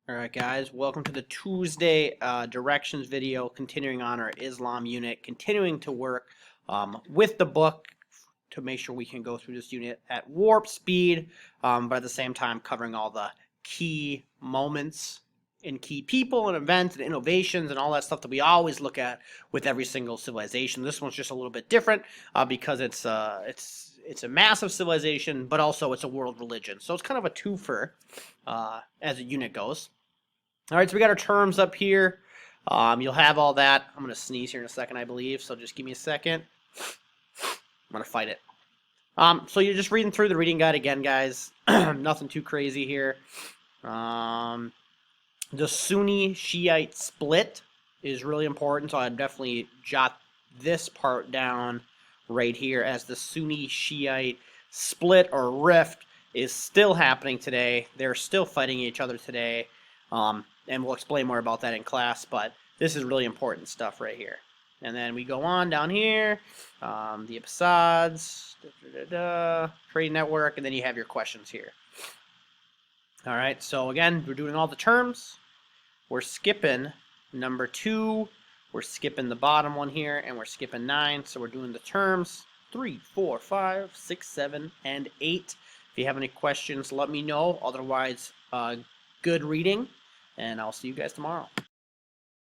Alright guys, welcome to the Tuesday directions video, continuing on our Islam unit, continuing to work with the book to make sure we can go through this unit at warp speed, but at the same time covering all the key moments and key people and events and innovations and all that stuff that we always look at with every single civilization. This one's just a little bit different because it's a massive civilization, but also it's a world religion. So it's kind of a twofer as a unit goes. All right, so we got our terms up here. You'll have all that. I'm going to sneeze here in a second, I believe, so just give me a second. I'm going to fight it. So you're just reading through the reading guide again, guys. Nothing too crazy here. The Sunni Shiite split is really important, so I'd definitely jot this part down right here as the Sunni Shiite split or rift is still happening today. They're still fighting each other today. And we'll explain more about that in class, but this is really important stuff right here. And then we go on down here, the Abbasids, trade network, and then you have your questions here. All right, so again, we're doing all the terms. We're skipping number 2, we're skipping the bottom one here, and we're skipping 9. So we're doing the terms 3, 4, 5, 6, 7, and 8. If you have any questions, let me know. Otherwise, good reading. And I'll see you guys tomorrow.